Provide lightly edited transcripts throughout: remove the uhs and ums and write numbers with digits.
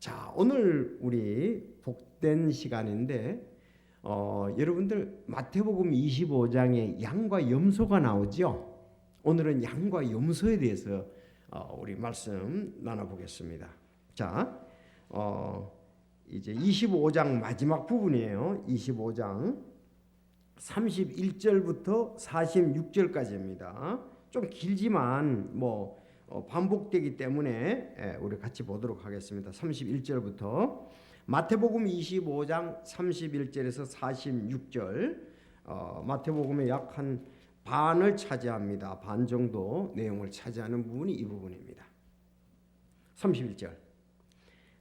자, 오늘 우리 복된 시간인데 여러분들 마태복음 25장에 양과 염소가 나오죠. 오늘은 양과 염소에 대해서 우리 말씀 나눠보겠습니다. 자, 이제 25장 마지막 부분이에요. 25장 31절부터 46절까지입니다. 좀 길지만 반복되기 때문에 우리 같이 보도록 하겠습니다. 31절부터 마태복음 25장 31절에서 46절, 마태복음의 약 한 반을 차지합니다. 반 정도 내용을 차지하는 부분이 이 부분입니다. 31절,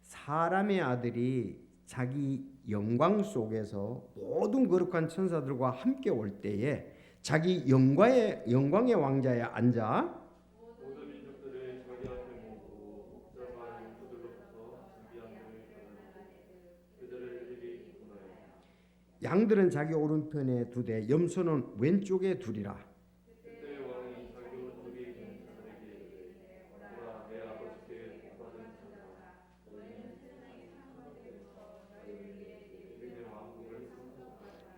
사람의 아들이 자기 영광 속에서 모든 거룩한 천사들과 함께 올 때에 자기 영광의 왕자에 앉아 모든 민족들을 자기 앞에 모으고 목자와 용수들로부터 준비한 그들을 일일이 구분하여 양들은 자기 오른편에 두되 염소는 왼쪽에 두리라. 그때 왕이 자기 오른쪽에 있는 자들에게 이르되 보라 내 아버지께 복받은 자라 너희는 내 왕국을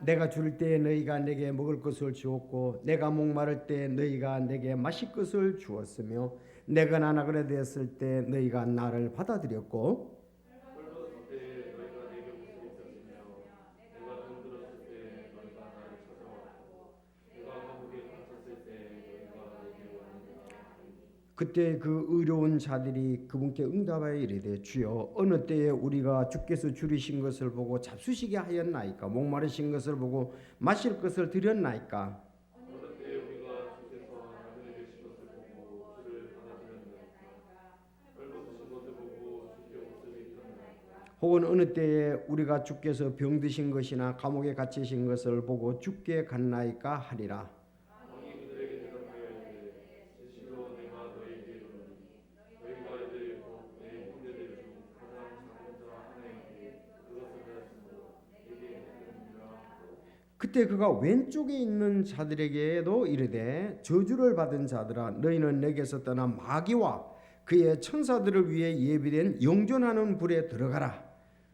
내가 줄 때 너희가 내게 먹을 것을 주었고 내가 목마를 때 너희가 내게 마실 것을 주었으며 내가 나그네 되었을 때 너희가 나를 받아들였고 헐벗을 때 너희가 내게 옷을 입혔으며 내가 병들었을 때 너희가 나를 찾아왔고 내가 감옥에 갇혔을 때 너희가 내게 왔느니라. 그때 그 의로운 자들이 그분께 응답하여 이르되 주여 어느 때에 우리가 주께서 줄이신 것을 보고 잡수시게 하였나이까 목마르신 것을 보고 마실 것을 드렸나이까 어느 때 우리가 주께서 나그네 되신 것을 보고 주를 받아들였나이까 헐벗으신 것을 보고 주께 옷을 입혔나이까 혹은 어느 때에 우리가 주께서 병드신 것이나 감옥에 갇히신 것을 보고 주께 갔나이까 하리라. 왕이 그들에게 대답하여 이르되 진실로 내가 너희에게 이르노니 너희가 이들 곧내 형제들 중 가장 작은 자 하나에게 그것을 하였으므로 내게 했느니라 하고 그때 그가 왼쪽에 있는 자들에게도 이르되 저주를 받은 자들아 너희는 내게서 떠나 마귀와 그의 천사들을 위해 예비된 영존하는 불에 들어가라.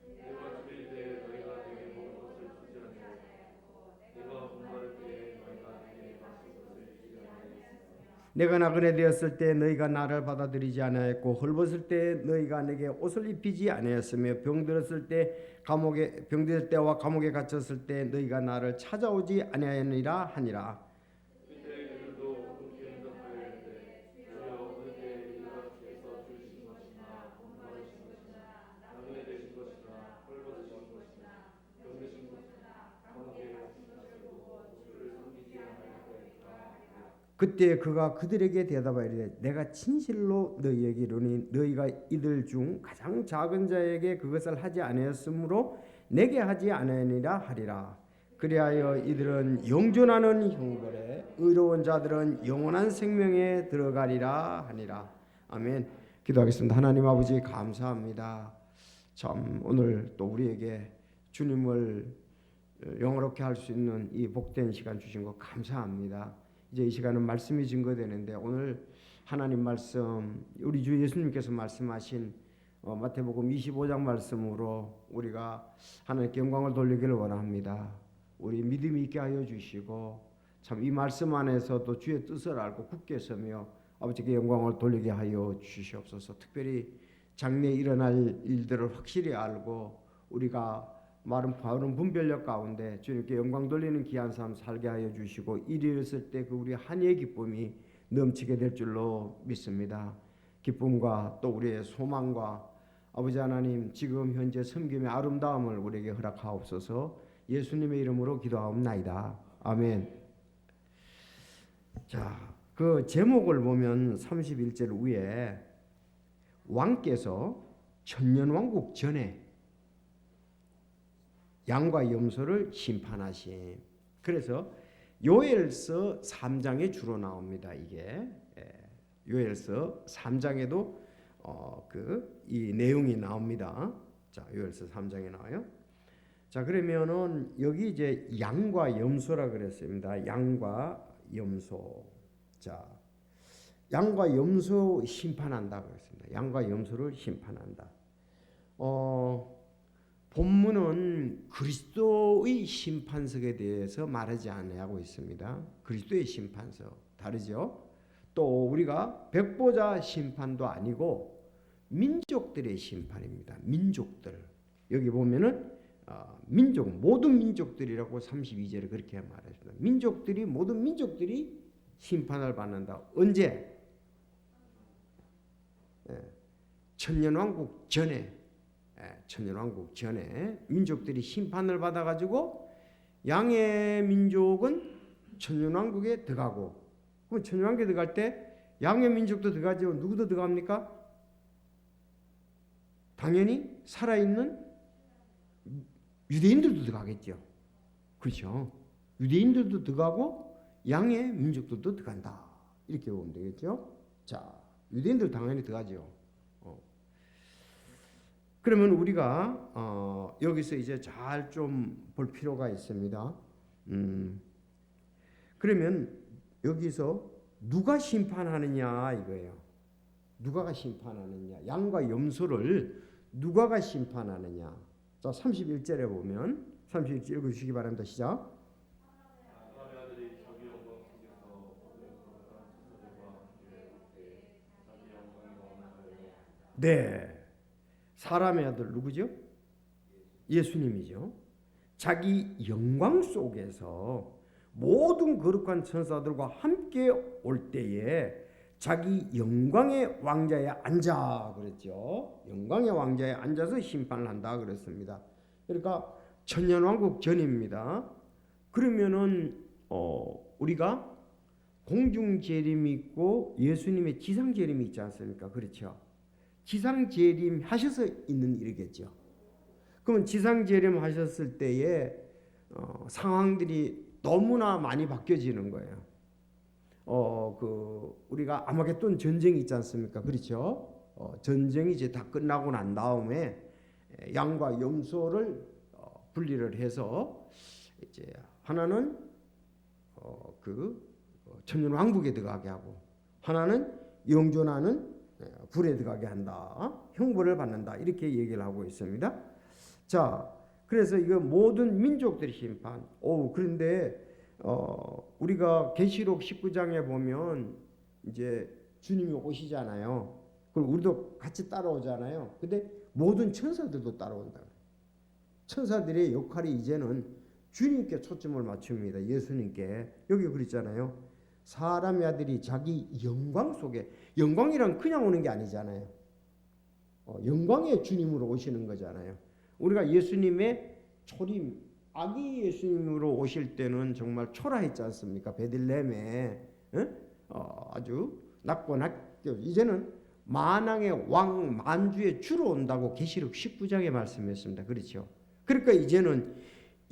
내가 줄일 때 너희가 내게 먹을 것을 주지 아니하였고 내가 목마를 때 너희가 내게 마실 것을 주지 아니하였으며 내가 나그네 되었을 때 너희가 나를 받아들이지 아니하였고 헐벗을 때 너희가 내게 옷을 입히지 아니하였으며 병들었을 때와 감옥에 갇혔을 때 너희가 나를 찾아오지 아니하였느니라 하니라. 그때 그들도 그분께 응답하여 이르되 주여 어느 때 우리가 주께서 줄이신 것이나 목마르신 것이나 나그네 되신 것이나 헐벗으신 것이나 병드신 것이나 감옥에 갇힌 것을 보고 주를 섬기지 아니하였나이까. 그때 그가 그들에게 대답하여 이르되 내가 진실로 너희에게 이르노니 너희가 이들 중 가장 작은 자에게 그것을 하지 아니하였으므로 내게 하지 아니하니라 하리라. 그리하여 이들은 영존하는 형벌에 의로운 자들은 영원한 생명에 들어가리라 하니라. 아멘. 기도하겠습니다. 하나님 아버지 감사합니다. 참 오늘 또 우리에게 주님을 영화롭게 할 수 있는 이 복된 시간 주신 것 감사합니다. 이제 이 시간은 말씀이 증거되는데 오늘 하나님 말씀 우리 주 예수님께서 말씀하신 마태복음 25장 말씀으로 우리가 하나님께 영광을 돌리기를 원합니다. 우리 믿음이 있게 하여 주시고 참 이 말씀 안에서 또 주의 뜻을 알고 굳게 서며 아버지께 영광을 돌리게 하여 주시옵소서. 특별히 장래에 일어날 일들을 확실히 알고 우리가 바른 분별력 가운데 주님께 영광 돌리는 귀한 삶 살게 하여 주시고 일이 일었을 때 그 우리 한의의 기쁨이 넘치게 될 줄로 믿습니다. 기쁨과 또 우리의 소망과 아버지 하나님 지금 현재 섬김의 아름다움을 우리에게 허락하옵소서. 예수님의 이름으로 기도하옵나이다. 아멘. 자, 그 제목을 보면 31절 위에 왕께서 천년왕국 전에 양과 염소를 심판하심. 그래서 요엘서 3장에 주로 나옵니다. 이게 요엘서 3장에도 이 내용이 나옵니다. 자, 요엘서 3장에 나와요. 자, 그러면은 여기 이제 양과 염소라 그랬습니다. 양과 염소. 자, 양과 염소 심판한다 그랬습니다. 양과 염소를 심판한다. 그리스도의 심판석에 대해서 말하지 아니하고 있습니다. 그리스도의 심판석 다르죠. 또 우리가 백보자 심판도 아니고 민족들의 심판입니다. 민족들 여기 보면은 민족 모든 민족들이라고 32절에 그렇게 말했습니다. 민족들이 모든 민족들이 심판을 받는다. 언제? 천년왕국 전에 천년왕국 전에 민족들이 심판을 받아가지고 양의 민족은 천년왕국에 들어가고 그럼 천년왕국에 들어갈 때 양의 민족도 들어가죠. 누구도 들어갑니까? 당연히 살아있는 유대인들도 들어가겠죠. 그렇죠. 유대인들도 들어가고 양의 민족들도 들어간다. 이렇게 보면 되겠죠. 자, 유대인들 당연히 들어가죠. 그러면 우리가 여기서 이제 잘 좀 볼 필요가 있습니다. 그러면 여기서 누가 심판하느냐 이거예요. 누가가 심판하느냐. 양과 염소를 누가가 심판하느냐. 자, 31절에 보면 31절 읽어주시기 바랍니다. 시작. 사람의 아들이 자기 영광 속에서 거룩한 천사들과 함께 자기 영광이 원하여요. 네. 사람의 아들 누구죠? 예수님이죠. 자기 영광 속에서 모든 거룩한 천사들과 함께 올 때에 자기 영광의 왕자에 앉아 그랬죠. 영광의 왕자에 앉아서 심판을 한다 그랬습니다. 그러니까 천년왕국 전입니다. 그러면은 우리가 공중재림이 있고 예수님의 지상재림이 있지 않습니까? 그렇죠. 지상재림 하셔서 있는 일이겠죠. 그러면 지상재림 하셨을 때에 상황들이 너무나 많이 바뀌어지는 거예요. 우리가 아마겟돈 전쟁이 있지 않습니까? 그렇죠. 전쟁이 이제 다 끝나고 난 다음에 양과 염소를 분리를 해서 이제 하나는 천년 왕국에 들어가게 하고 하나는 영존하는 불에 들어가게 한다. 형벌을 받는다. 이렇게 얘기를 하고 있습니다. 자, 그래서 이거 모든 민족들의 심판. 그런데 우리가 계시록 19장에 보면 이제 주님이 오시잖아요. 그럼 우리도 같이 따라오잖아요. 근데 모든 천사들도 따라온다. 천사들의 역할이 이제는 주님께 초점을 맞춥니다. 예수님께. 여기 그랬잖아요. 사람의 아들이 자기 영광 속에, 영광이란 그냥 오는 게 아니잖아요. 영광의 주님으로 오시는 거잖아요. 우리가 예수님의 초림, 아기 예수님으로 오실 때는 정말 초라했지 않습니까? 베들레헴에 아주 낮고 낮죠. 이제는 만왕의 왕, 만주의 주로 온다고 계시록 19장에 말씀했습니다. 그렇죠? 그러니까 이제는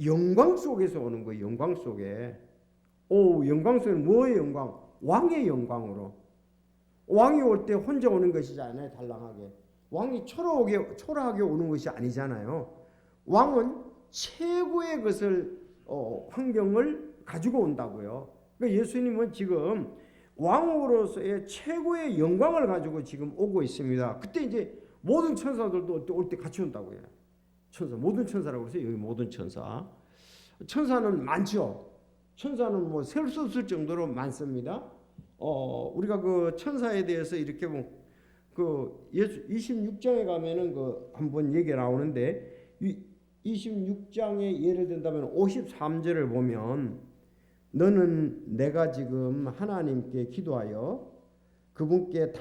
영광 속에서 오는 거예요. 영광 속에. 영광 속에는 뭐의 영광? 왕의 영광으로. 왕이 올 때 혼자 오는 것이지 않아요. 달랑하게. 왕이 초라하게 오는 것이 아니잖아요. 왕은 최고의 것을 환경을 가지고 온다고요. 그러니까 예수님은 지금 왕으로서의 최고의 영광을 가지고 지금 오고 있습니다. 그때 이제 모든 천사들도 올 때 같이 온다고요. 천사, 모든 천사라고 해서 여기 모든 천사. 천사는 많죠. 천사는 뭐 셀 수 없을 정도로 많습니다. 우리가 그 천사에 대해서 이렇게 보면 그 26장에 가면은 그 한번 얘기가 나오는데 26장에 예를 든다면 53절을 보면 너는 내가 지금 하나님께 기도하여 그분께서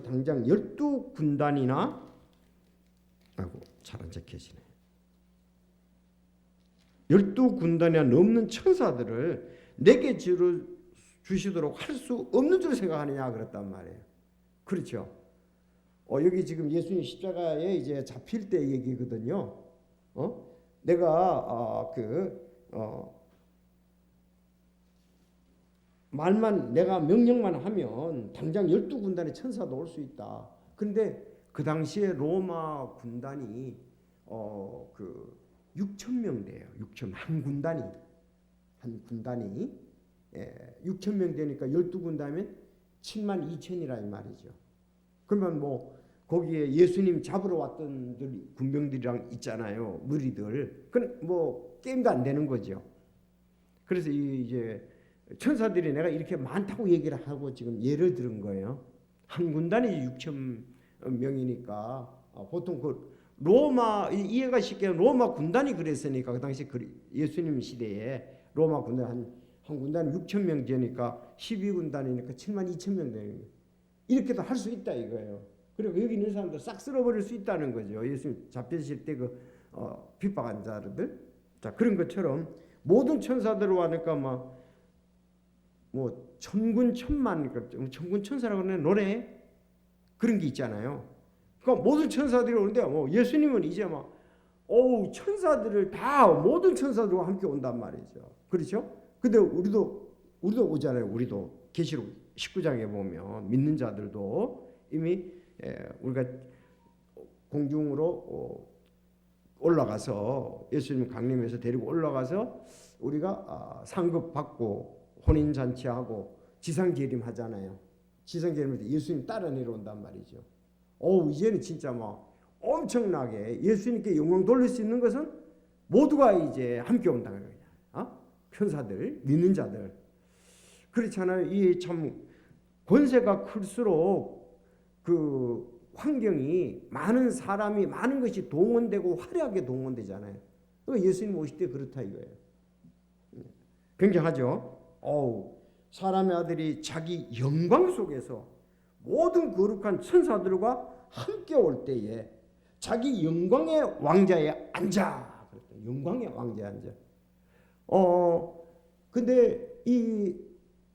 당장 12군단이나 잘 안 적혀지네. 12군단이나 넘는 천사들을 내게 주시도록 할 수 없는 줄 생각하느냐 그랬단 말이에요. 그렇죠. 여기 지금 예수님 십자가에 이제 잡힐 때 얘기거든요. 내가 내가 명령만 하면 당장 12군단의 천사도 올 수 있다. 근데 그 당시에 로마 군단이 6,000명 돼요. 6,000 한 군단이 6,000명 되니까 12군단이면 72,000이라 이 말이죠. 그러면 뭐 거기에 예수님 잡으러 왔던 군병들이랑 있잖아요. 무리들. 그건 뭐 게임도 안 되는 거죠. 그래서 이제 천사들이 내가 이렇게 많다고 얘기를 하고 지금 예를 들은 거예요. 한 군단이 6천 명이니까 보통 그 로마 이해가 쉽게 로마 군단이 그랬으니까 그 당시 예수님 시대에 로마 군단 한 군단이 6천 명 되니까 12군단이니까 7만 2천 명 되는 거예요. 이렇게도 할 수 있다 이거예요. 그리고 여기 있는 사람들 싹 쓸어버릴 수 있다는 거죠. 예수님 잡히실 때 핍박한 자들. 자 그런 것처럼 모든 천사들 와니까 뭐 천군 천만 천군 천사라고 하는 노래 그런 게 있잖아요. 그러니까 모든 천사들이 오는데 예수님은 이제 천사들을 다 모든 천사들과 함께 온단 말이죠. 그렇죠? 근데 우리도 오잖아요. 우리도 계시록 19장에 보면 믿는 자들도 이미 우리가 공중으로 올라가서 예수님 강림해서 데리고 올라가서 우리가 상급 받고 혼인 잔치하고 지상 재림하잖아요. 지상 재림할 때 예수님 따라 내려온단 말이죠. 이제는 진짜 엄청나게 예수님께 영광 돌릴 수 있는 것은 모두가 이제 함께 온다는 거야. 천사들, 믿는 자들. 그렇잖아요. 이 참 권세가 클수록 그 환경이 많은 사람이 많은 것이 동원되고 화려하게 동원되잖아요. 그러니까 예수님 오실 때 그렇다 이거예요. 굉장하죠. 사람의 아들이 자기 영광 속에서 모든 거룩한 천사들과 함께 올 때에 자기 영광의 왕자에 앉아. 영광의 왕자에 앉아. 근데 이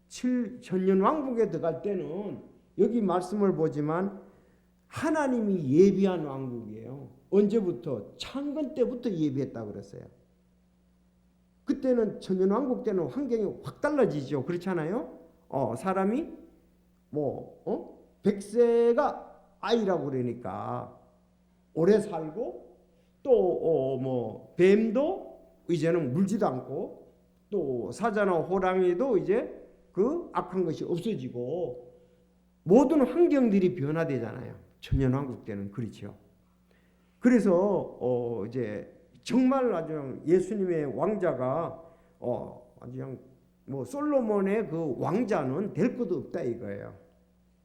7천년 왕국에 들어갈 때는 여기 말씀을 보지만 하나님이 예비한 왕국이에요. 언제부터? 창건 때부터 예비했다고 그랬어요. 그때는 천년왕국 때는 환경이 확 달라지죠. 그렇잖아요. 사람이 100세가 아이라고 그러니까 오래 살고 또 뱀도 이제는 물지도 않고 또 사자나 호랑이도 이제 그 악한 것이 없어지고 모든 환경들이 변화되잖아요. 천년왕국 때는 그렇죠. 그래서 이제 정말 아주 예수님의 왕자가 아주 그냥 솔로몬의 그 왕자는 될 것도 없다 이거예요.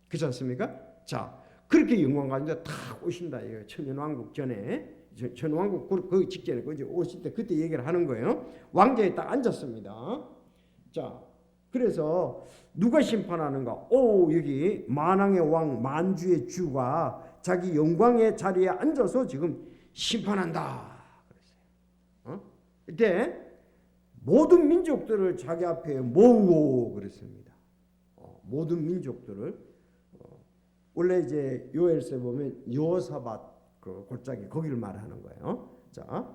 그렇지 않습니까? 자 그렇게 영광 가운데 탁 오신다 이거예요. 천년왕국 전에 천년왕국 그 직전에 그 오실 때 그때 얘기를 하는 거예요. 왕자에 딱 앉았습니다. 자 그래서 누가 심판하는가? 여기 만왕의 왕 만주의 주가 자기 영광의 자리에 앉아서 지금 심판한다. 이때 모든 민족들을 자기 앞에 모으고 그랬습니다. 모든 민족들을 원래 이제 요엘서에 보면 여호사밧 그 골짜기 거기를 말하는 거예요. 자,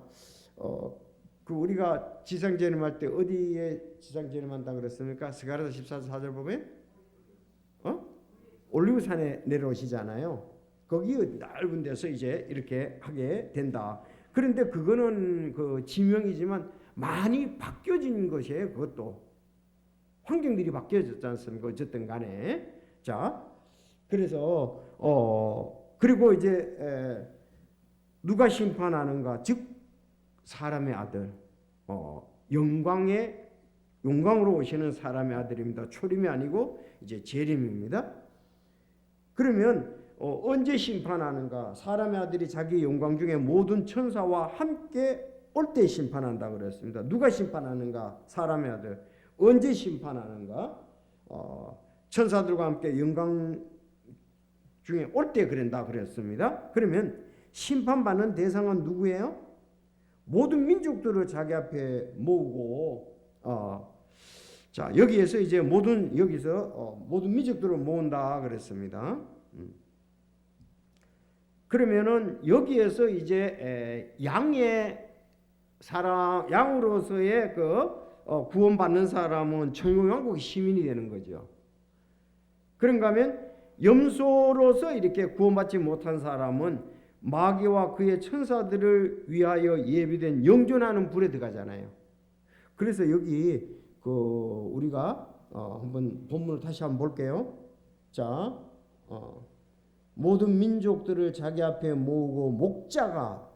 그 우리가 지상재림할 때 어디에 지상재림한다 그랬습니까? 스가랴서 14장 4절 보면 올리브산에 내려오시잖아요. 거기 넓은 데서 이제 이렇게 하게 된다. 그런데 그거는 그 지명이지만 많이 바뀌어진 것이에요. 그것도 환경들이 바뀌어졌지 않습니까? 어쨌든 간에 자 그래서 그리고 이제 누가 심판하는가? 즉 사람의 아들 영광으로 오시는 사람의 아들입니다. 초림이 아니고 이제 재림입니다. 그러면 언제 심판하는가? 사람의 아들이 자기 영광 중에 모든 천사와 함께 올 때 심판한다 그랬습니다. 누가 심판하는가? 사람의 아들. 언제 심판하는가? 천사들과 함께 영광 중에 올 때 그런다 그랬습니다. 그러면 심판받는 대상은 누구예요? 모든 민족들을 자기 앞에 모으고 자 여기에서 이제 모든 민족들을 모은다 그랬습니다. 그러면은 여기에서 이제 양으로서의 구원받는 사람은 천년왕국의 시민이 되는 거죠. 그런가 하면 염소로서 이렇게 구원받지 못한 사람은 마귀와 그의 천사들을 위하여 예비된 영존하는 불에 들어가잖아요. 그래서 여기 우리가 한번 본문을 다시 한번 볼게요. 자, 모든 민족들을 자기 앞에 모으고 목자가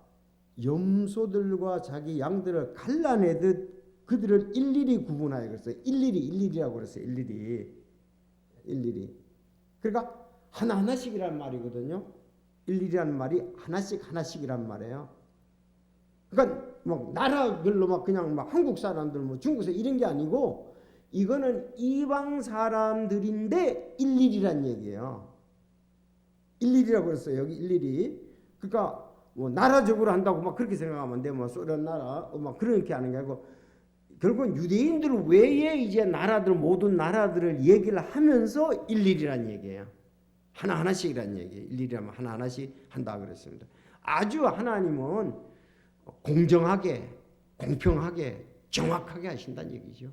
염소들과 자기 양들을 갈라내듯 그들을 일일이 구분하여 그랬어요. 일일이라고 그랬어요. 일일이. 그러니까 하나하나씩이란 말이거든요. 일일이라는 말이 하나씩이란 말이에요. 그러니까 뭐 나라별로 막 그냥 막 한국 사람들 뭐 중국 사람 이런 게 아니고 이거는 이방 사람들인데 일일이란 얘기예요. 일일이라고 그랬어요. 여기 일일이. 그러니까 뭐 나라적으로 한다고 막 그렇게 생각하면 안 돼. 뭐 소련 나라 막 그렇게 하는 게 아니고 결국은 유대인들 외에 이제 나라들 모든 나라들을 얘기를 하면서 일일이란 얘기예요. 하나하나씩이란 얘기예요. 일일이라면 하나하나씩 한다 그랬습니다. 아주 하나님은 공정하게, 공평하게, 정확하게 하신다는 얘기죠.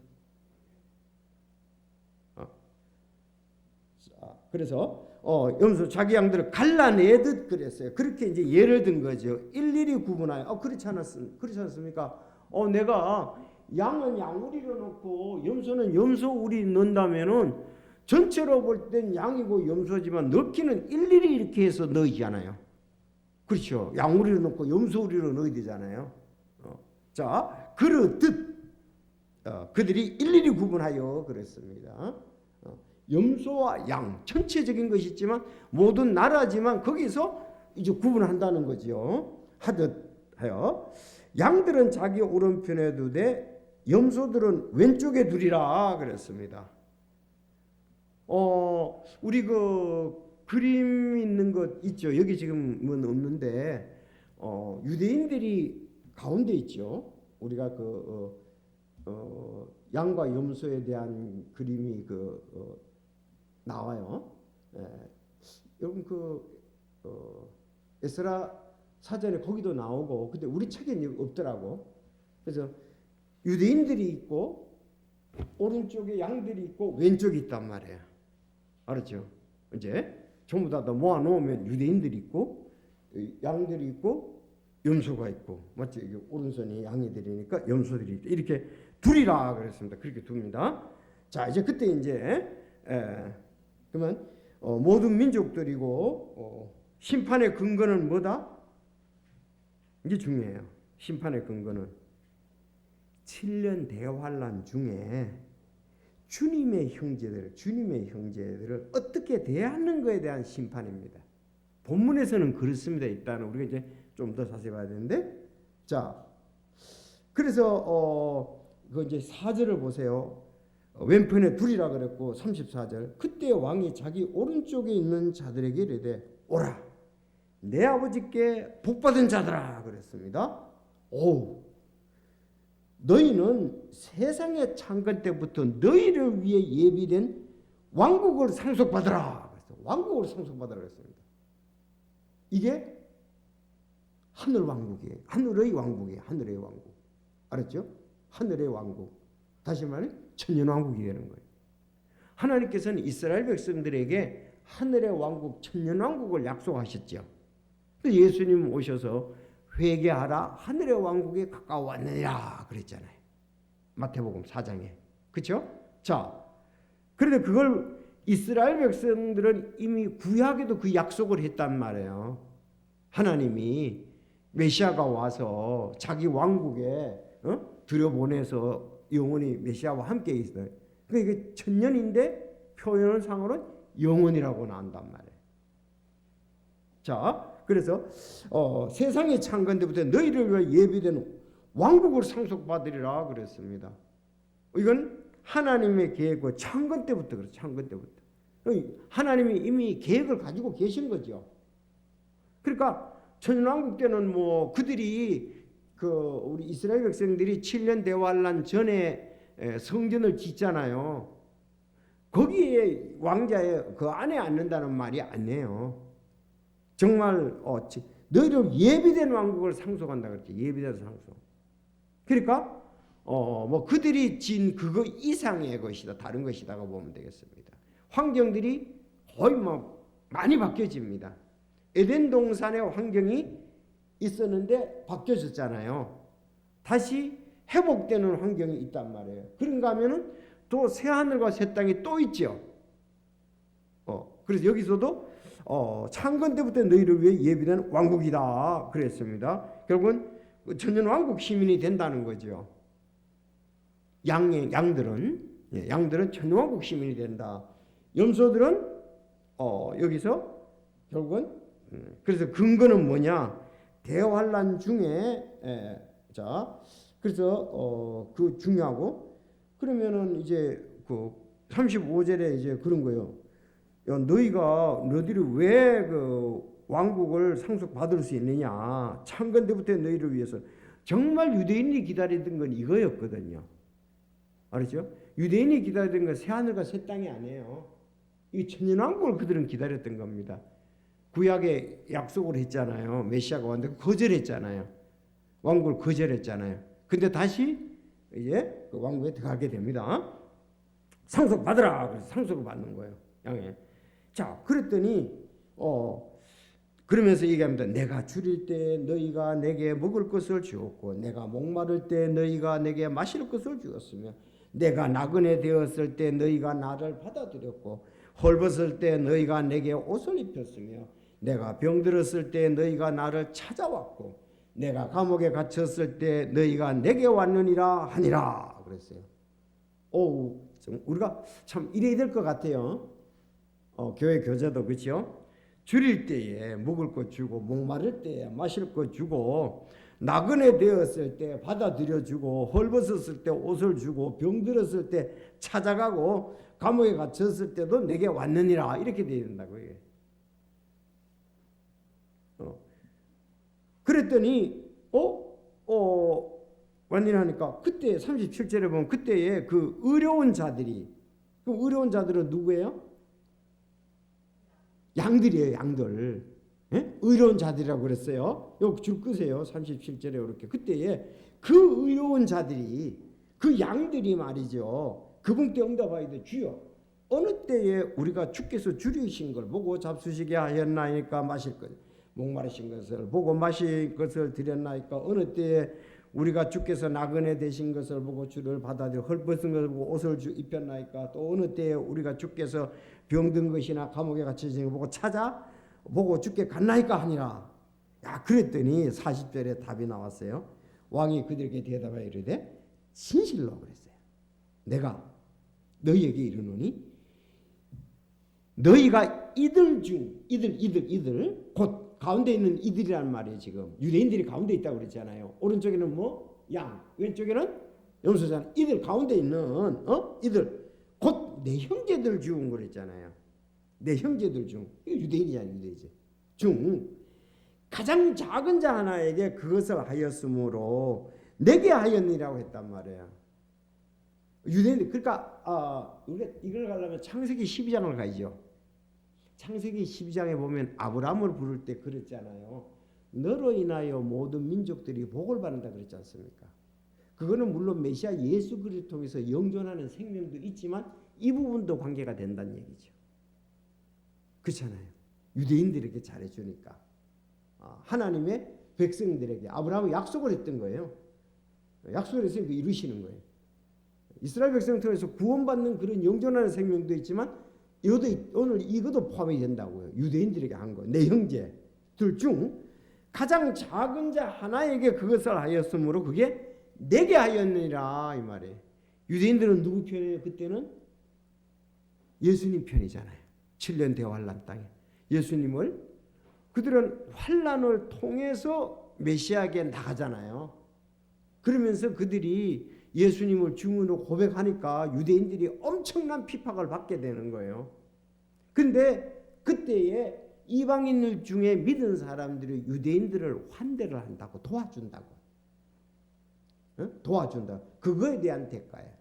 그래서 염소 자기 양들을 갈라내듯 그랬어요. 그렇게 이제 예를 든 거죠. 일일이 구분하여. 그렇지 않습니까? 내가 양은 양우리로 넣고 염소는 염소우리 넣는다면은 전체로 볼 땐 양이고 염소지만 넣기는 일일이 이렇게 해서 넣이잖아요. 그렇죠. 양우리로 넣고 염소우리로 넣어야 되잖아요. 자, 그렇듯 그들이 일일이 구분하여 그랬습니다. 염소와 양 전체적인 것이 있지만 모든 나라지만 거기서 이제 구분한다는 거죠. 하듯 하여 양들은 자기 오른편에 두되 염소들은 왼쪽에 두리라 그랬습니다. 우리 그 그림 있는 것 있죠. 여기 지금은 없는데 유대인들이 가운데 있죠. 우리가 양과 염소에 대한 그림이 나와요. 여러분 에스라 사전에 거기도 나오고 근데 우리 책에는 없더라고. 그래서 유대인들이 있고 오른쪽에 양들이 있고 왼쪽이 있단 말이에요. 알았죠? 이제 전부 다 모아 놓으면 유대인들이 있고 양들이 있고 염소가 있고 맞죠? 이게 오른손이 양이들이니까 염소들이 있다. 이렇게 둘이라 그랬습니다. 그렇게 둡니다. 자 이제 그때 이제 그러면 모든 민족들이고 심판의 근거는 뭐다? 이게 중요해요. 심판의 근거는 7년 대환란 중에 주님의 형제들을 어떻게 대하는 것에 대한 심판입니다. 본문에서는 그렇습니다. 일단은 우리가 이제 좀 더 자세히 봐야 되는데, 자, 그래서 그 이제 4절을 보세요. 왼편에 둘이라 그랬고 34절 그때 왕이 자기 오른쪽에 있는 자들에게 이르되 오라 내 아버지께 복받은 자들아 그랬습니다. 너희는 세상의 창건 때부터 너희를 위해 예비된 왕국을 상속받으라 그랬어요. 왕국을 상속받으라 그랬습니다. 이게 하늘 왕국이에요. 하늘의 왕국이에요. 하늘의 왕국. 알았죠? 하늘의 왕국. 다시 말해 천년왕국이 되는 거예요. 하나님께서는 이스라엘 백성들에게 하늘의 왕국 천년왕국을 약속하셨죠. 예수님 오셔서 회개하라 하늘의 왕국에 가까워왔느니라 그랬잖아요. 마태복음 4장에. 그렇죠? 자, 그런데 그걸 이스라엘 백성들은 이미 구약에도 그 약속을 했단 말이에요. 하나님이 메시아가 와서 자기 왕국에 들여보내서 영원히 메시아와 함께 있어요. 그러니까 이게 천년인데 표현상으로는 영원이라고 나온단 말이에요. 자, 그래서 세상의 창건 때부터 너희를 위해 예비된 왕국을 상속받으리라 그랬습니다. 이건 하나님의 계획과 창건 때부터 그래요. 창건 때부터. 하나님이 이미 계획을 가지고 계신 거죠. 그러니까 천년왕국 때는 뭐 그들이 우리 이스라엘 백성들이 7년 대환란 전에 성전을 짓잖아요. 거기에 왕자의 그 안에 앉는다는 말이 아니에요. 정말 너희를 예비된 왕국을 상속한다 그랬지. 예비된 상속. 그러니까 뭐 그들이 진 그거 이상의 것이다. 다른 것이다가 보면 되겠습니다. 환경들이 거의 뭐 많이 바뀌어집니다. 에덴 동산의 환경이 있었는데 바뀌어졌잖아요. 다시 회복되는 환경이 있단 말이에요. 그런가 하면은 또 새 하늘과 새 땅이 또 있죠. 그래서 여기서도 창건 때부터 너희를 위해 예비된 왕국이다 그랬습니다. 결국은 천년 왕국 시민이 된다는 거죠. 양들은 천년 왕국 시민이 된다. 염소들은 여기서 결국은 그래서 근거는 뭐냐? 대환란 중에 자 그래서 그 중요하고 그러면은 이제 그 35절에 이제 그런 거예요. 야, 너희들이 왜 그 왕국을 상속받을 수 있느냐? 창건 때부터 너희를 위해서 정말 유대인이 기다리던 건 이거였거든요. 알았죠? 유대인이 기다리던 건 새 하늘과 새 땅이 아니에요. 이 천년왕국을 그들은 기다렸던 겁니다. 구약에 약속을 했잖아요. 메시아가 왔는데 거절했잖아요. 왕국을 거절했잖아요. 근데 다시 이제 그 왕국에 들어가게 됩니다. 상속받으라. 그래서 상속을 받는 거예요. 양에. 자, 그랬더니 그러면서 얘기합니다. 내가 줄일 때 너희가 내게 먹을 것을 주었고 내가 목마를 때 너희가 내게 마실 것을 주었으며 내가 나그네 되었을 때 너희가 나를 받아들였고 헐벗을 때 너희가 내게 옷을 입혔으며 내가 병들었을 때 너희가 나를 찾아왔고 내가 감옥에 갇혔을 때 너희가 내게 왔느니라 하니라 그랬어요. 우리가 참 이래야 될 것 같아요. 교회 교자도 그렇죠. 줄일 때에 먹을 것 주고 목마를 때에 마실 것 주고 나그네 되었을 때 받아들여 주고 헐벗었을 때 옷을 주고 병들었을 때 찾아가고 감옥에 갇혔을 때도 내게 왔느니라 이렇게 되어야 된다고요. 그랬더니 왔느니라 하니까 그때 37절에 보면 그때에 그 의로운 자들이 그 의로운 자들은 누구예요? 양들이에요. 양들. 예? 의로운 자들이라고 그랬어요. 여기 줄 끄세요. 37절에 이렇게 그때에 그 의로운 자들이 그 양들이 말이죠. 그분께 응답하여 주여 어느 때에 우리가 주께서 줄이신 걸 보고 잡수시게 하였나이까 마실 것 목마르신 것을 보고 마실 것을 드렸나이까 어느 때에 우리가 주께서 나그네 되신 것을 보고 주를 받아들여 헐벗은 것을 보고 옷을 입혔나이까 또 어느 때에 우리가 주께서 병든 것이나 감옥에 갇히신 것 보고 찾아보고 주께 갔나이까 하니라. 야 그랬더니 40절에 답이 나왔어요. 왕이 그들에게 대답하여 이르되 진실로 그랬어요. 내가 너희에게 이르노니 너희가 이들 곧 가운데 있는 이들이란 말이에요. 지금 유대인들이 가운데 있다고 그랬잖아요. 오른쪽에는 뭐 양, 왼쪽에는 염소잖아. 이들 가운데 있는 이들 곧 내 형제들 중 그랬잖아요. 내 형제들 중 이거 유대인이잖아요. 유대인이지. 중 가장 작은 자 하나에게 그것을 하였으므로 내게 하였니라고 했단 말이에요. 유대인들 그러니까 우리가 이걸 가려면 창세기 12장을 가야죠. 창세기 12장에 보면 아브라함을 부를 때 그랬잖아요. 너로 인하여 모든 민족들이 복을 받는다 그랬지 않습니까? 그거는 물론 메시아 예수 그리스도를 통해서 영존하는 생명도 있지만 이 부분도 관계가 된다는 얘기죠. 그렇잖아요. 유대인들에게 잘해주니까 하나님의 백성들에게 아브라함이 약속을 했던 거예요. 약속을 했으니까 이루시는 거예요. 이스라엘 백성을 통해서 구원받는 그런 영존하는 생명도 있지만 오늘 이것도 포함이 된다고요. 유대인들에게 한 거. 내 형제들 중 가장 작은 자 하나에게 그것을 하였으므로 그게 내게 하였느니라 이 말이에요. 유대인들은 누구 편이에요? 그때는 예수님 편이잖아요. 7년 대환란 땅에 예수님을 그들은 환란을 통해서 메시아에게 나가잖아요. 그러면서 그들이 예수님을 주문으로 고백하니까 유대인들이 엄청난 핍박을 받게 되는 거예요. 근데 그때에 이방인들 중에 믿은 사람들이 유대인들을 환대를 한다고 도와준다고. 도와준다. 그거에 대한 대가예요.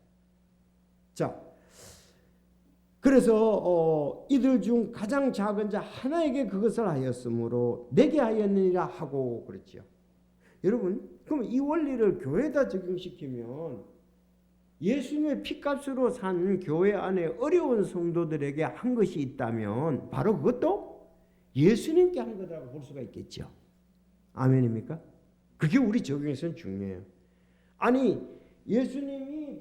자, 그래서 이들 중 가장 작은 자 하나에게 그것을 하였으므로 내게 하였느니라 하고 그랬죠. 여러분, 그럼 이 원리를 교회에다 적용시키면 예수님의 피값으로 산 교회 안에 어려운 성도들에게 한 것이 있다면 바로 그것도 예수님께 한 거라고 볼 수가 있겠죠. 아멘입니까? 그게 우리 적용에서는 중요해요. 아니 예수님이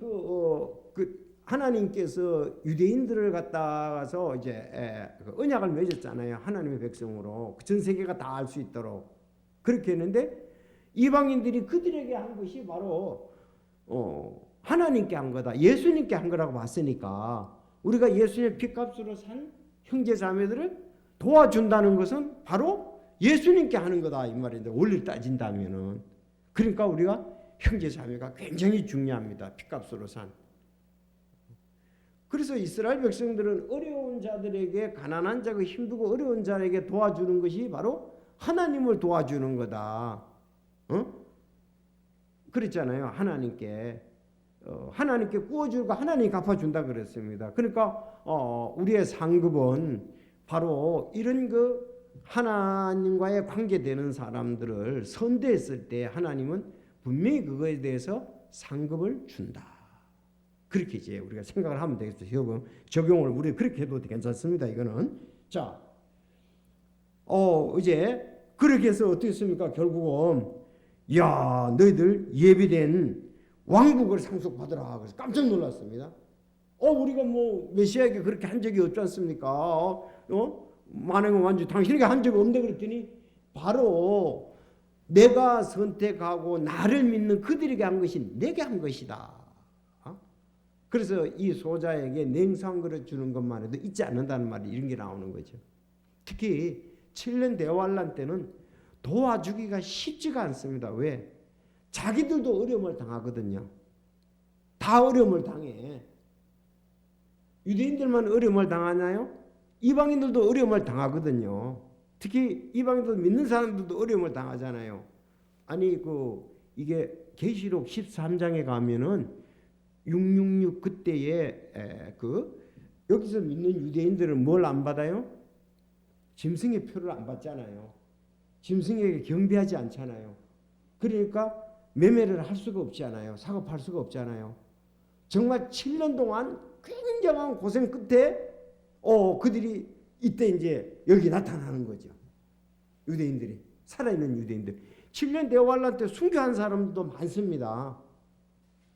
하나님께서 유대인들을 갖다가서 이제 그 언약을 맺었잖아요. 하나님의 백성으로 전 세계가 다 알 수 있도록 그렇게 했는데 이방인들이 그들에게 한 것이 바로 하나님께 한 거다. 예수님께 한 거라고 봤으니까 우리가 예수님의 피값으로 산 형제 자매들을 도와준다는 것은 바로 예수님께 하는 거다 이 말인데 원리를 따진다면은 그러니까 우리가 형제 자매가 굉장히 중요합니다. 피값으로 산. 그래서 이스라엘 백성들은 어려운 자들에게 가난한 자고 힘들고 어려운 자에게 도와주는 것이 바로 하나님을 도와주는 거다. 그랬잖아요. 하나님께 구워주고 하나님이 갚아준다 그랬습니다. 그러니까 우리의 상급은 바로 이런 그 하나님과의 관계되는 사람들을 선대했을 때 하나님은 분명히 그거에 대해서 상급을 준다. 그렇게 이제 우리가 생각을 하면 되겠죠. 적용을 우리 그렇게 해도 괜찮습니다. 이거는 자, 이제 그렇게 해서 어떻게 했습니까? 결국은 야 너희들 예비된 왕국을 상속받으라. 그래서 깜짝 놀랐습니다. 우리가 뭐 메시아에게 그렇게 한 적이 없지 않습니까? 만행원주 당신에게 한 적이 없는데 그랬더니 바로 내가 선택하고 나를 믿는 그들에게 한 것이 내게 한 것이다. 그래서 이 소자에게 냉수한 그릇 주는 것만 해도 잊지 않는다는 말이 이런 게 나오는 거죠. 특히 7년 대환란 때는 도와주기가 쉽지가 않습니다. 왜? 자기들도 어려움을 당하거든요. 다 어려움을 당해. 유대인들만 어려움을 당하나요? 이방인들도 어려움을 당하거든요. 특히 이방인들 믿는 사람들도 어려움을 당하잖아요. 아니 이게 계시록 13장에 가면은 666 그때에 여기서 믿는 유대인들은 뭘 안 받아요? 짐승의 표를 안 받잖아요. 짐승에게 경배하지 않잖아요. 그러니까 매매를 할 수가 없잖아요. 사고팔 수가 없잖아요. 정말 7년 동안 굉장한 고생 끝에 그들이 이때 이제 여기 나타나는 거죠. 유대인들이 살아있는 유대인들 7년 대환란 때 순교한 사람도 많습니다.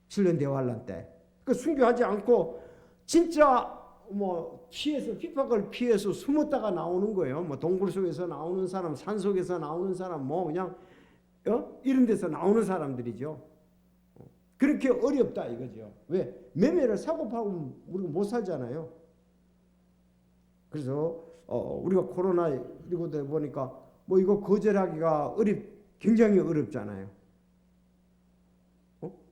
7년 대환란 때 순교하지 않고 진짜 뭐 피해서 핍박을 피해서 숨었다가 나오는 거예요. 뭐 동굴 속에서 나오는 사람, 산 속에서 나오는 사람, 뭐 그냥 이런 데서 나오는 사람들이죠. 그렇게 어렵다 이거죠. 왜? 매매를 사고 파고 우리가 못 살잖아요. 그래서 우리가 코로나 그리고 보니까 뭐 이거 거절하기가 굉장히 어렵잖아요.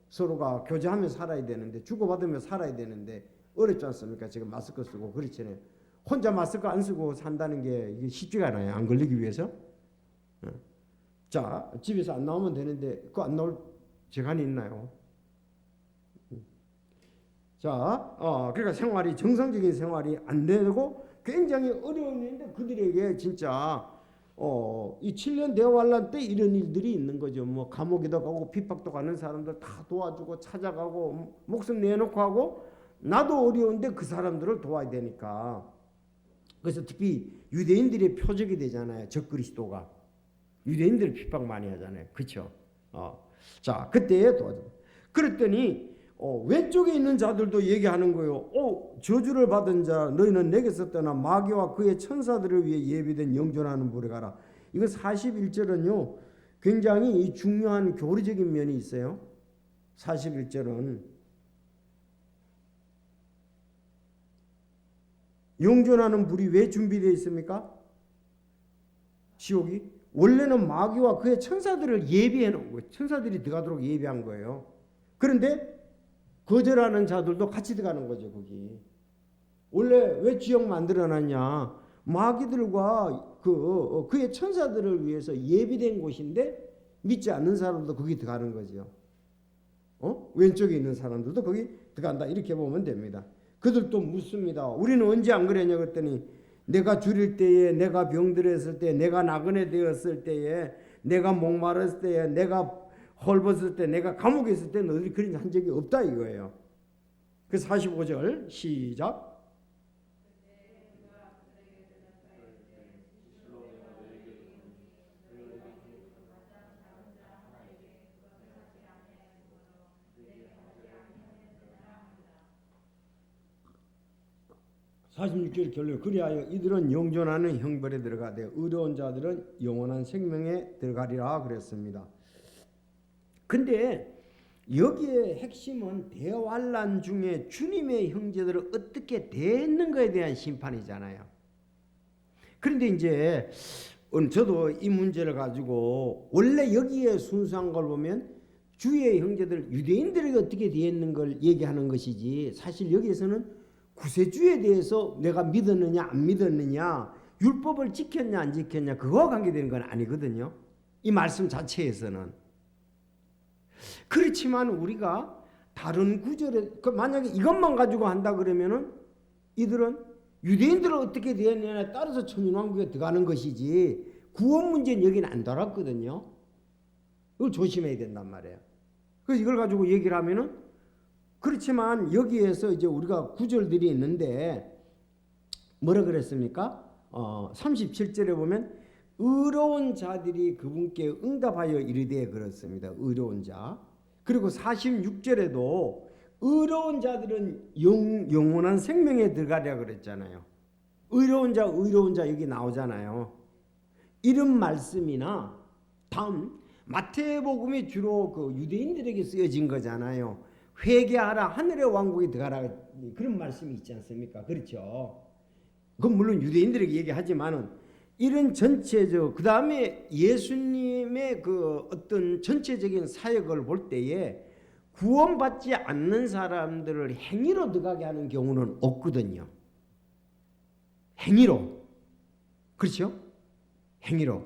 서로가 교제하며 살아야 되는데 주고받으며 살아야 되는데 어렵지 않습니까? 지금 마스크 쓰고 그렇잖아요. 혼자 마스크 안 쓰고 산다는 게 이게 쉽지가 않아요. 안 걸리기 위해서. 자, 집에서 안 나오면 되는데 그거 안 나올 재간이 있나요? 자, 그러니까 정상적인 생활이 안 되고 굉장히 어려운 일인데 그들에게 진짜 이 7년 대환란 때 이런 일들이 있는 거죠. 뭐 감옥에도 가고 핍박도 가는 사람들 다 도와주고 찾아가고 목숨 내놓고 하고 나도 어려운데 그 사람들을 도와야 되니까. 그래서 특히 유대인들의 표적이 되잖아요. 적그리스도가. 유대인들 핍박 많이 하잖아요. 그렇죠? 자, 그때에 도와줘. 그랬더니 왼쪽에 있는 자들도 얘기하는 거예요. 저주를 받은 자 너희는 내게서 떠나 마귀와 그의 천사들을 위해 예비된 영존하는 불에 가라. 이거 41절은요. 굉장히 중요한 교리적인 면이 있어요. 41절은 영존하는 불이 왜 준비되어 있습니까? 지옥이 원래는 마귀와 그의 천사들을 예비해 놓은 거예요. 천사들이 들어가도록 예비한 거예요. 그런데 거절하는 자들도 같이 들어가는 거죠. 거기 원래 왜 지옥 만들어놨냐? 마귀들과 그의 천사들을 위해서 예비된 곳인데 믿지 않는 사람도 거기 들어가는 거죠. 왼쪽에 있는 사람들도 거기 들어간다. 이렇게 보면 됩니다. 그들도 묻습니다. 우리는 언제 안 그랬냐 그랬더니 내가 줄일 때에, 내가 병들었을 때, 내가 나그네 되었을 때에, 내가 목마랐을 때에, 내가 헐벗을 때, 내가 감옥에 있을 때 너희들이 그런 한 적이 없다 이거예요. 그 45절 시작. 46절 결론 그리하여 이들은 영존하는 형벌에 들어가되 의로운 자들은 영원한 생명에 들어가리라 그랬습니다. 근데 여기에 핵심은 대환란 중에 주님의 형제들을 어떻게 대했는가에 대한 심판이잖아요. 그런데 이제 저도 이 문제를 가지고 원래 여기에 순수한 걸 보면 주의 형제들 유대인들에게 어떻게 대했는 걸 얘기하는 것이지, 사실 여기에서는 구세주에 대해서 내가 믿었느냐 안 믿었느냐, 율법을 지켰냐 안 지켰냐 그거와 관계되는 건 아니거든요, 이 말씀 자체에서는. 그렇지만 우리가 다른 구절에 만약에 이것만 가지고 한다 그러면은 이들은 유대인들을 어떻게 대했느냐에 따라서 천년왕국에 들어가는 것이지 구원 문제는 여기는 안 돌았거든요. 이걸 조심해야 된단 말이에요. 그래서 이걸 가지고 얘기를 하면은, 그렇지만 여기에서 이제 우리가 구절들이 있는데 뭐라 그랬습니까? 37절에 보면 의로운 자들이 그분께 응답하여 이르되 그렇습니다. 의로운 자. 그리고 46절에도 의로운 자들은 영원한 생명에 들어가려 그랬잖아요. 의로운 자 여기 나오잖아요. 이런 말씀이나 다음 마태복음이 주로 그 유대인들에게 쓰여진 거잖아요. 회개하라 하늘의 왕국에 들어가라 그런 말씀이 있지 않습니까? 그렇죠. 그건 물론 유대인들에게 얘기하지만은 이런 전체적 그 다음에 예수님의 그 어떤 전체적인 사역을 볼 때에 구원받지 않는 사람들을 행위로 들어가게 하는 경우는 없거든요. 행위로. 그렇죠? 행위로.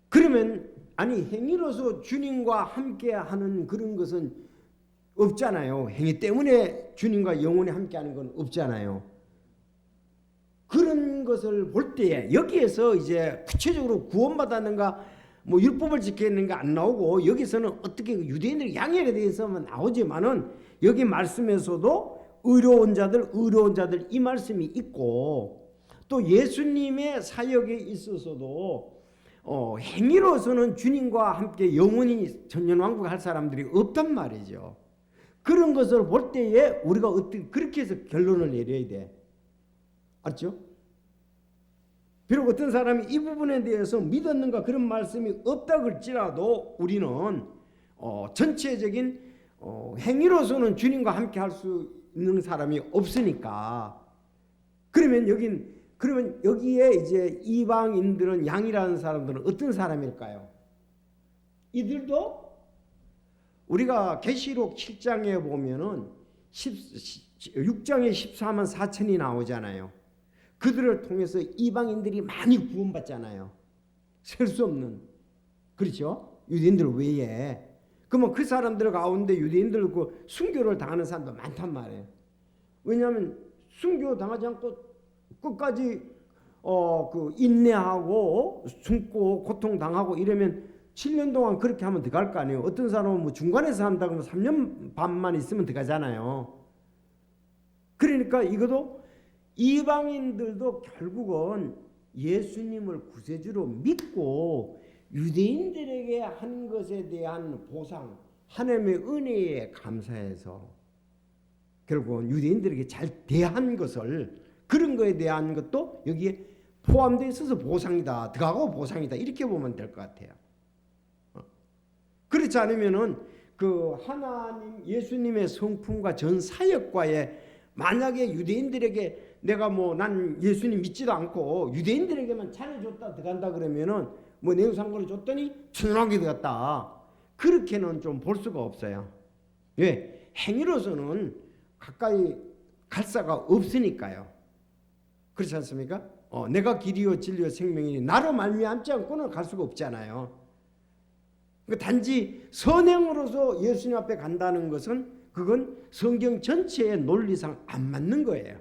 그러면 아니 행위로서 주님과 함께하는 그런 것은 없잖아요. 행위 때문에 주님과 영원히 함께하는 건 없잖아요. 그런 것을 볼 때에 여기에서 이제 구체적으로 구원받았는가 뭐 율법을 지켰는가 안 나오고, 여기서는 어떻게 유대인들의 양해에 대해서만 나오지만은 여기 말씀에서도 의로운 자들 이 말씀이 있고, 또 예수님의 사역에 있어서도 행위로서는 주님과 함께 영원히 천년왕국 할 사람들이 없단 말이죠. 그런 것을 볼 때에 우리가 어떻게 그렇게 해서 결론을 내려야 돼. 알죠? 비록 어떤 사람이 이 부분에 대해서 믿었는가 그런 말씀이 없다 할지라도 우리는 전체적인 행위로서는 주님과 함께 할 수 있는 사람이 없으니까, 그러면 여기에 이제 이방인들은 양이라는 사람들은 어떤 사람일까요? 이들도 우리가 계시록 7장에 보면은 6장에 14만 4천이 나오잖아요. 그들을 통해서 이방인들이 많이 구원받잖아요. 셀 수 없는. 그렇죠? 유대인들 외에. 그러면 그 사람들 가운데 유대인들 그 순교를 당하는 사람도 많단 말이에요. 왜냐하면 순교 당하지 않고 끝까지 그 인내하고 숨고 고통 당하고 이러면 7년 동안 그렇게 하면 들어갈 거 아니에요. 어떤 사람은 뭐 중간에서 한다 그러면 3년 반만 있으면 들어가잖아요. 그러니까 이것도 이방인들도 결국은 예수님을 구세주로 믿고 유대인들에게 한 것에 대한 보상, 하나님의 은혜에 감사해서 결국은 유대인들에게 잘 대한 것을, 그런 거에 대한 것도 여기에 포함되어 있어서 보상이다, 들어가고 보상이다, 이렇게 보면 될 것 같아요. 그렇지 않으면은 그 하나님 예수님의 성품과 전 사역과의, 만약에 유대인들에게 내가 뭐 난 예수님 믿지도 않고 유대인들에게만 잘해줬다 들어간다 그러면은 뭐 내우상거를 줬더니 천연왕국에 들어갔다, 그렇게는 좀 볼 수가 없어요. 왜? 행위로서는 가까이 갈 수가 없으니까요. 그렇지 않습니까? 내가 길이요 진리요 생명이니 나로 말미암지 않고는 갈 수가 없잖아요. 단지 선행으로서 예수님 앞에 간다는 것은 그건 성경 전체의 논리상 안 맞는 거예요.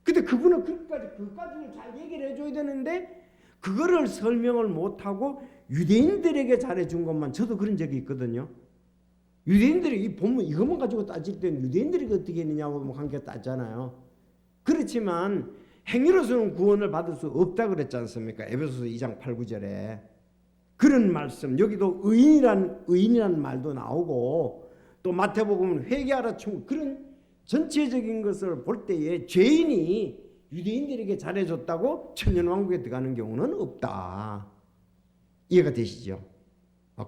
근데 그분은 그까지는 잘 얘기를 해줘야 되는데 그거를 설명을 못하고 유대인들에게 잘해준 것만, 저도 그런 적이 있거든요. 유대인들이 이 본문 이것만 가지고 따질 때는 유대인들이 어떻게 했느냐고 뭐 관계 따잖아요. 그렇지만 행위로서는 구원을 받을 수 없다 그랬지 않습니까? 에베소서 2장 8, 9절에 그런 말씀, 여기도 의인이란 말도 나오고, 또 마태복음은 회개하라 천국, 그런 전체적인 것을 볼 때에 죄인이 유대인들에게 잘해줬다고 천년왕국에 들어가는 경우는 없다. 이해가 되시죠?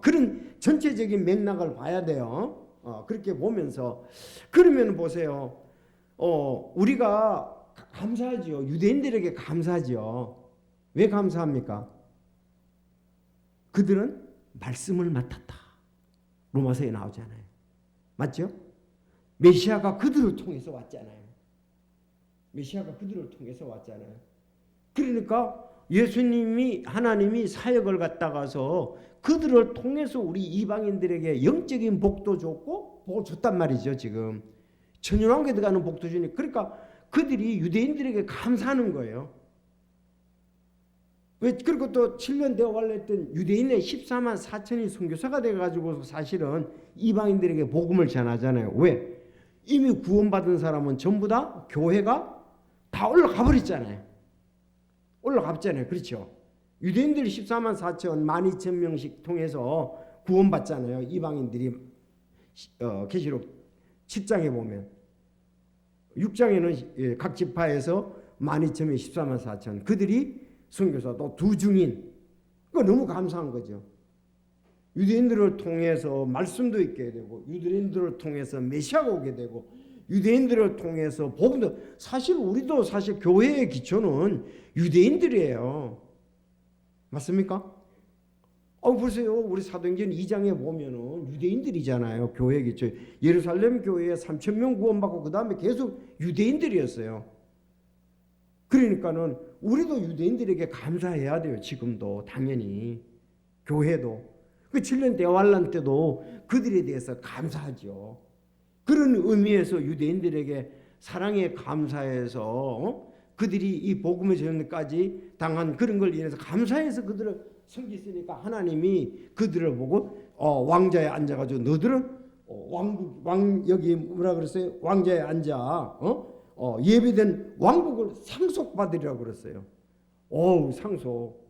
그런 전체적인 맥락을 봐야 돼요. 그렇게 보면서 그러면 보세요. 우리가 감사하죠. 유대인들에게 감사하죠. 왜 감사합니까? 그들은 말씀을 맡았다. 로마서에 나오잖아요. 맞죠? 메시아가 그들을 통해서 왔잖아요. 메시아가 그들을 통해서 왔잖아요. 그러니까 예수님이 하나님이 사역을 갖다가서 그들을 통해서 우리 이방인들에게 영적인 복도 줬고 복을 줬단 말이죠. 지금 천년왕국에 들어가는 복도 주니 그러니까 그들이 유대인들에게 감사하는 거예요. 왜 그리고 또 7년 되어 관리했던 유대인의 14만 4천이 선교사가 돼가지고 사실은 이방인들에게 복음을 전하잖아요. 왜? 이미 구원받은 사람은 전부 다 교회가 다 올라가 버렸잖아요. 올라갔잖아요. 그렇죠? 유대인들이 14만 4천 12,000명씩 통해서 구원받잖아요. 이방인들이 계시록 7장에 보면 6장에는 각 지파에서 12,000명 14만 4천 그들이 선교사 또 두 중인 그거 너무 감사한 거죠. 유대인들을 통해서 말씀도 있게 되고 유대인들을 통해서 메시아가 오게 되고 유대인들을 통해서 복음도 사실 우리도 사실 교회의 기초는 유대인들이에요. 맞습니까? 보세요. 우리 사도행전 2장에 보면은 유대인들이잖아요. 교회 기초. 예루살렘 교회에 3,000명 구원받고 그 다음에 계속 유대인들이었어요. 그러니까는 우리도 유대인들에게 감사해야 돼요. 지금도 당연히 교회도 그 7년 대환란 때도 그들에 대해서 감사하죠. 그런 의미에서 유대인들에게 사랑에 감사해서 그들이 이 복음의 전까지 당한 그런 걸 인해서 감사해서 그들을 섬겼으니까 하나님이 그들을 보고 왕자에 앉아가지고 너들은 여기 뭐라 그랬어요? 왕자에 앉아 예비된 왕국을 상속받으리라고 그랬어요. 상속.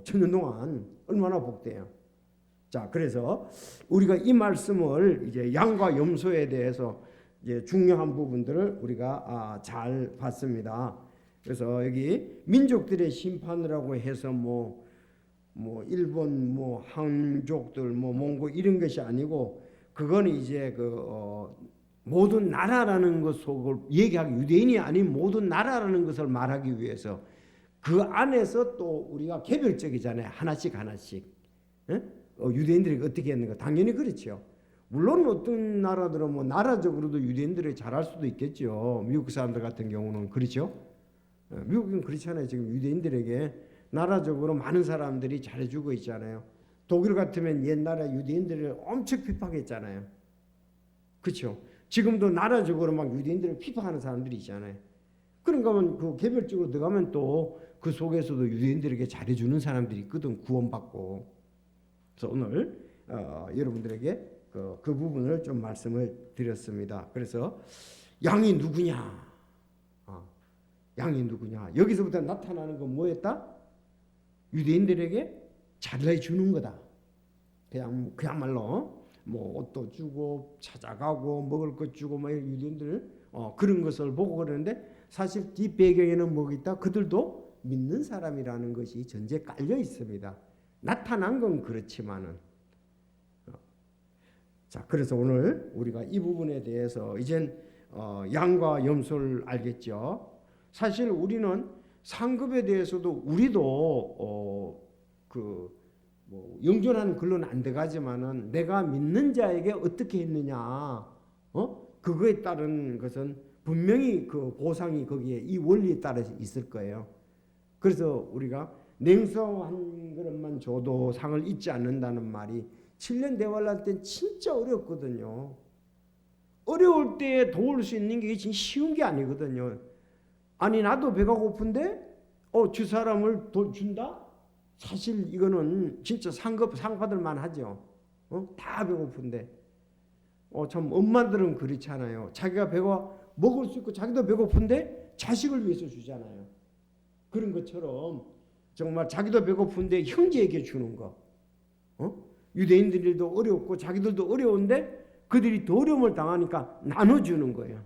천년 동안 얼마나 복돼요. 자, 그래서 우리가 이 말씀을 이제 양과 염소에 대해서 이제 중요한 부분들을 우리가 잘 봤습니다. 그래서 여기 민족들의 심판이라고 해서 뭐 일본 한족들 몽골 이런 것이 아니고 그거는 이제 모든 나라라는 것을 얘기하기 유대인이 아닌 모든 나라라는 것을 말하기 위해서 그 안에서 또 우리가 개별적이잖아요. 하나씩 유대인들이 어떻게 했는가 당연히 그렇죠. 물론 어떤 나라들은 나라적으로도 유대인들이 잘할 수도 있겠죠. 미국 사람들 같은 경우는 그렇죠. 미국은 그렇잖아요. 지금 유대인들에게 나라적으로 많은 사람들이 잘해주고 있잖아요. 독일 같으면 옛날에 유대인들을 엄청 핍박했잖아요. 그렇죠. 지금도 나라적으로 막 유대인들을 핍박하는 사람들이 있잖아요. 그러니까 그 개별적으로 들어가면 또 그 속에서도 유대인들에게 잘해주는 사람들이 있거든. 구원받고. 그래서 오늘 여러분들에게 그 부분을 좀 말씀을 드렸습니다. 그래서 양이 누구냐? 양이 누구냐? 여기서부터 나타나는 건 뭐였다? 유대인들에게 잘해주는 거다. 그야말로 옷도 주고 찾아가고 먹을 것 주고 유대인들 그런 것을 보고 그러는데 사실 뒷 배경에는 뭐가 있다? 그들도 믿는 사람이라는 것이 전제 깔려 있습니다. 나타난 건 그렇지만은 자, 그래서 오늘 우리가 이 부분에 대해서 이젠 양과 염소를 알겠죠. 사실 우리는 상급에 대해서도 우리도 영존하는 글로는 안 들어가지만은 내가 믿는 자에게 어떻게 했느냐, 그거에 따른 것은 분명히 그 보상이 거기에 이 원리에 따라서 있을 거예요. 그래서 우리가 냉수 한 그릇만 줘도 상을 잊지 않는다는 말이 7년 대환란 때는 진짜 어렵거든요. 어려울 때 도울 수 있는 게 진짜 쉬운 게 아니거든요. 아니 나도 배가 고픈데 주 사람을 준다? 사실 이거는 진짜 상 받을 만하죠. 다 배고픈데. 참 엄마들은 그렇잖아요. 자기가 배가 먹을 수 있고 자기도 배고픈데 자식을 위해서 주잖아요. 그런 것처럼 정말 자기도 배고픈데 형제에게 주는 거. 유대인들도 어렵고 자기들도 어려운데 그들이 더 어려움을 당하니까 나눠주는 거예요.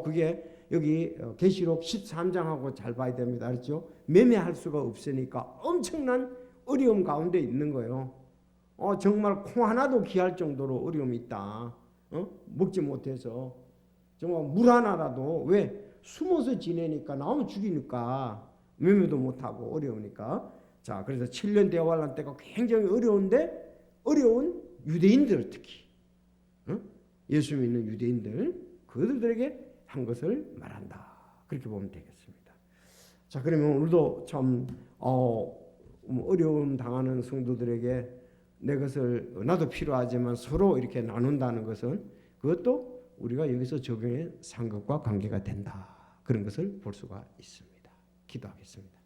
그게 여기 계시록 13장하고 잘 봐야 됩니다. 알죠? 매매할 수가 없으니까 엄청난 어려움 가운데 있는 거예요. 정말 콩 하나도 귀할 정도로 어려움이 있다. 먹지 못해서 정말 물 하나라도 왜 숨어서 지내니까 나오면 죽이니까 매매도 못하고 어려우니까. 자, 그래서 7년 대환란 때가 굉장히 어려운데 어려운 유대인들 특히 예수 믿는 유대인들 그들에게 한 것을 말한다. 그렇게 보면 되겠습니다. 자, 그러면 오늘도 참 어려움 당하는 성도들에게 내 것을 나도 필요하지만 서로 이렇게 나눈다는 것은 그것도 우리가 여기서 적용해 산 것과 관계가 된다. 그런 것을 볼 수가 있습니다. 기도하겠습니다.